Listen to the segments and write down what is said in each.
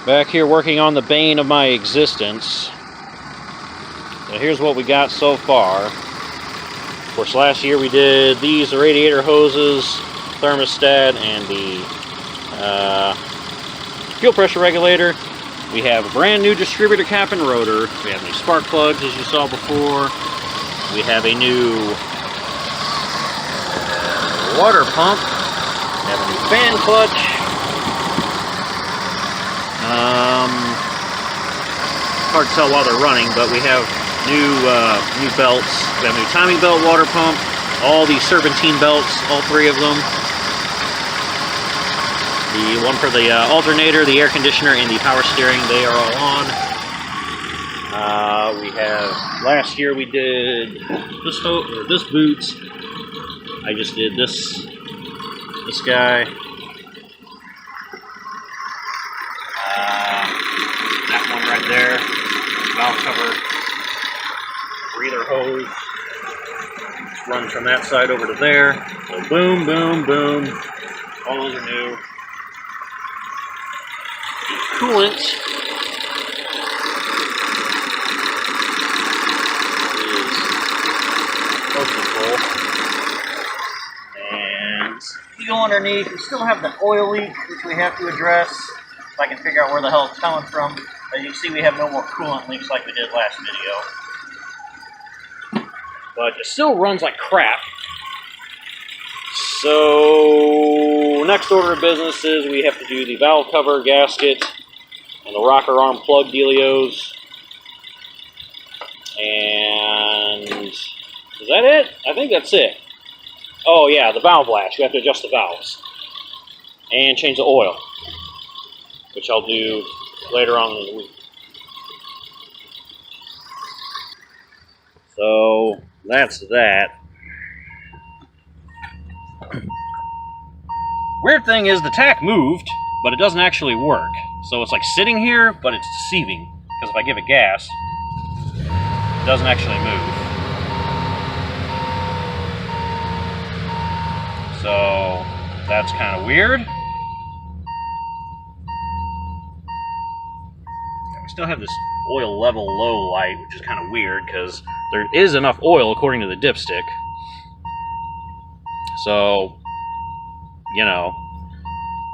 Back here working on the bane of my existence. So here's what we got so far. Of course, last year we did these, the radiator hoses, thermostat, and the fuel pressure regulator. We have a brand new distributor cap and rotor. We have new spark plugs, as you saw before. We have a new water pump. We have a new fan clutch. Hard to tell while they're running, but we have new belts. We have a new timing belt, water pump, all these serpentine belts, all three of them. The one for the alternator, the air conditioner, and the power steering, they are all on. We have, last year we did this boot. I just did this guy. That one right there, valve cover, breather hose, just runs from that side over to there. So boom, boom, boom, all those are new. The coolant is mostly full. And if you go underneath, we still have the oil leak, which we have to address. If I can figure out where the hell it's coming from. As you can see, we have no more coolant leaks like we did last video. But it still runs like crap. So, next order of business is we have to do the valve cover gasket and the rocker arm plug dealios. And is that it? I think that's it. Oh yeah, the valve latch. We have to adjust the valves. And change the oil, which I'll do later on in the week. So that's that. Weird thing is the tack moved, but it doesn't actually work. So it's like sitting here, but it's deceiving. Because if I give it gas, it doesn't actually move. So that's kind of weird. We still have this oil level low light, which is kind of weird because there is enough oil according to the dipstick. So, you know,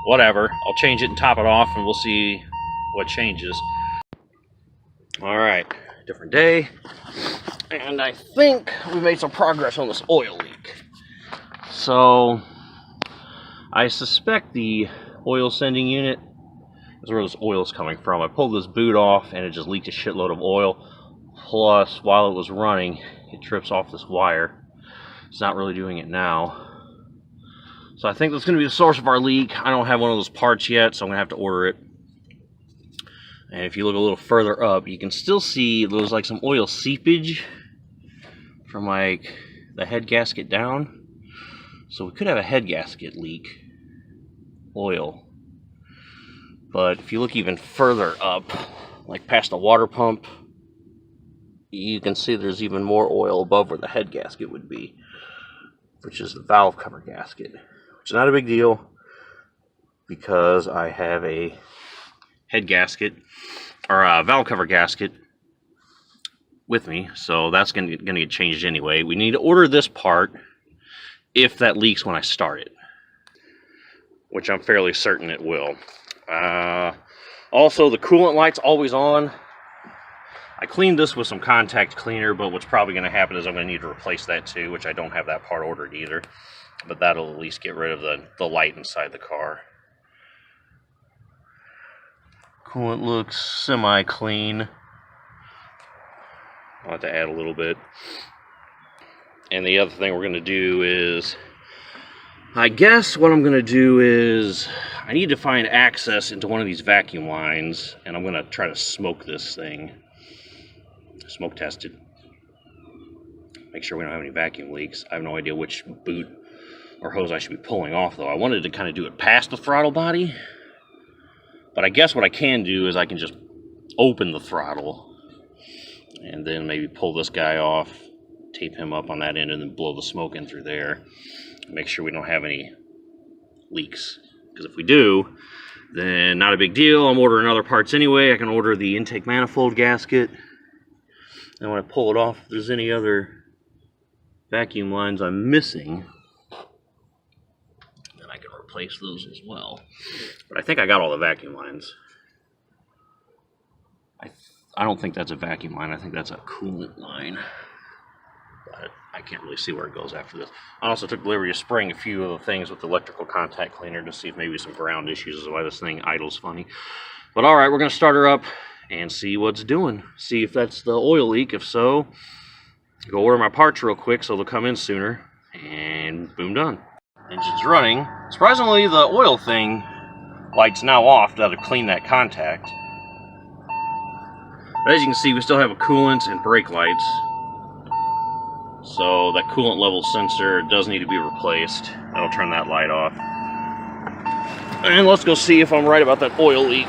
whatever. I'll change it and top it off and we'll see what changes. Alright, different day. And I think we made some progress on this oil leak. So, I suspect the oil sending unit is where this oil is coming from. I pulled this boot off and it just leaked a shitload of oil. Plus, while it was running, it trips off this wire. It's not really doing it now. So I think that's going to be the source of our leak. I don't have one of those parts yet, so I'm going to have to order it. And if you look a little further up, you can still see there's like some oil seepage from like the head gasket down. So we could have a head gasket leak. Oil. But if you look even further up, like past the water pump, you can see there's even more oil above where the head gasket would be, which is the valve cover gasket, which is not a big deal because I have a head gasket, or a valve cover gasket with me, so that's going to get changed anyway. We need to order this part if that leaks when I start it, which I'm fairly certain it will. Also, the coolant light's always on. I cleaned this with some contact cleaner, but what's probably going to happen is I'm going to need to replace that too, which I don't have that part ordered either. But that'll at least get rid of the light inside the car. Coolant looks semi-clean. I'll have to add a little bit. And the other thing we're going to do is, I guess what I'm going to do is, I need to find access into one of these vacuum lines, and I'm going to try to smoke this thing. Smoke test it. Make sure we don't have any vacuum leaks. I have no idea which boot or hose I should be pulling off, though. I wanted to kind of do it past the throttle body, but I guess what I can do is I can just open the throttle, and then maybe pull this guy off, tape him up on that end, and then blow the smoke in through there. Make sure we don't have any leaks, because if we do, then not a big deal. I'm ordering other parts anyway. I can order the intake manifold gasket. And when I pull it off, if there's any other vacuum lines I'm missing, then I can replace those as well. But I think I got all the vacuum lines. I don't think that's a vacuum line. I think that's a coolant line. But I can't really see where it goes after this. I also took delivery of spraying a few of the things with the electrical contact cleaner to see if maybe some ground issues is why this thing idles funny. But alright, we're going to start her up and see what's doing. See if that's the oil leak. If so, go order my parts real quick so they'll come in sooner. And boom, done. Engine's running. Surprisingly, the oil thing light's now off to clean that contact. But as you can see, we still have a coolant and brake lights. So that coolant level sensor does need to be replaced. That'll turn that light off. And let's go see if I'm right about that oil leak.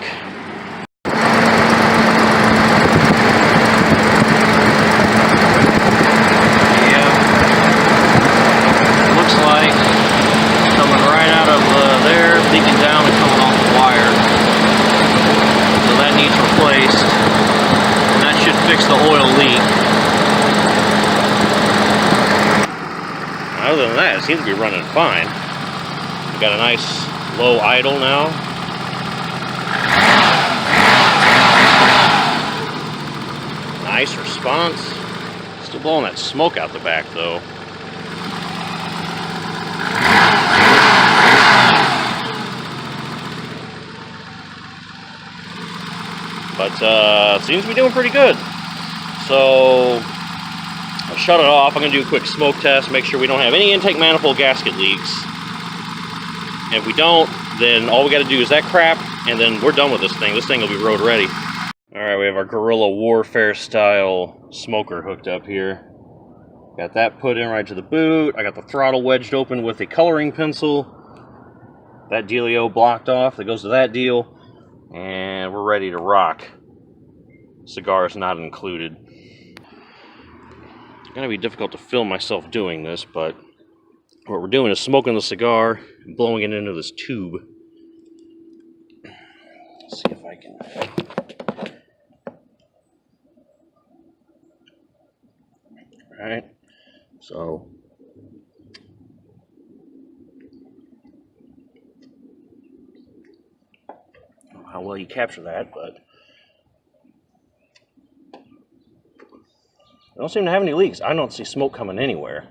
Yeah. Looks like coming right out of there, leaking down and coming off the wire. So that needs replaced. And that should fix the oil leak. Other than that, it seems to be running fine. We've got a nice low idle now. Nice response. Still blowing that smoke out the back though. But seems to be doing pretty good. So I'll shut it off. I'm going to do a quick smoke test, make sure we don't have any intake manifold gasket leaks. And if we don't, then all we got to do is that crap, and then we're done with this thing. This thing will be road ready. Alright, we have our guerrilla warfare style smoker hooked up here. Got that put in right to the boot. I got the throttle wedged open with a coloring pencil. That dealio blocked off. That goes to that deal. And we're ready to rock. Cigar is not included. It's going to be difficult to film myself doing this, but what we're doing is smoking the cigar and blowing it into this tube. Let's see if I can. Alright, so I don't know how well you capture that, but I don't seem to have any leaks. I don't see smoke coming anywhere.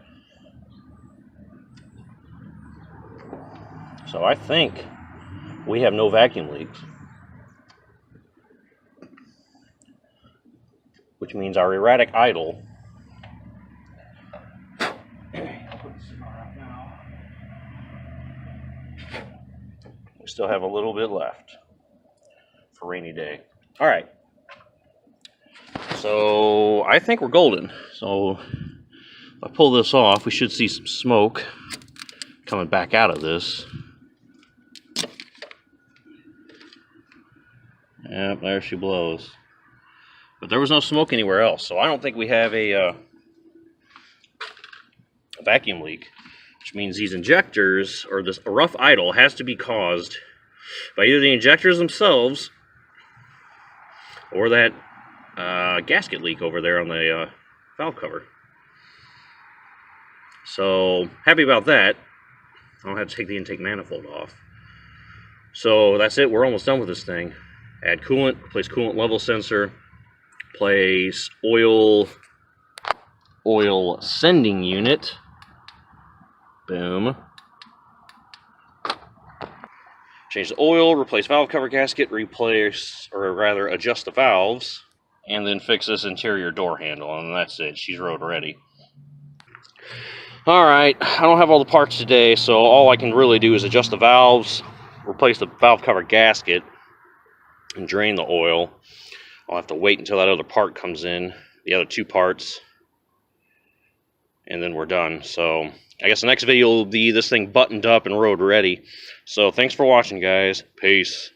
So I think we have no vacuum leaks. Which means our erratic idle. We still have a little bit left for rainy day. All right. So I think we're golden. So if I pull this off, we should see some smoke coming back out of this. Yep, there she blows. But there was no smoke anywhere else, so I don't think we have a vacuum leak, which means these injectors, or this rough idle, has to be caused by either the injectors themselves or that gasket leak over there on the valve cover. So, happy about that. I don't have to take the intake manifold off. So, that's it. We're almost done with this thing. Add coolant, replace coolant level sensor, place oil sending unit. Boom. Change the oil, replace valve cover gasket, replace, or rather adjust the valves, and then fix this interior door handle, and that's it. She's road ready. Alright, I don't have all the parts today, so all I can really do is adjust the valves, replace the valve cover gasket, and drain the oil. I'll have to wait until that other part comes in, the other two parts, and then we're done. So I guess the next video will be this thing buttoned up and road ready. So thanks for watching, guys. Peace.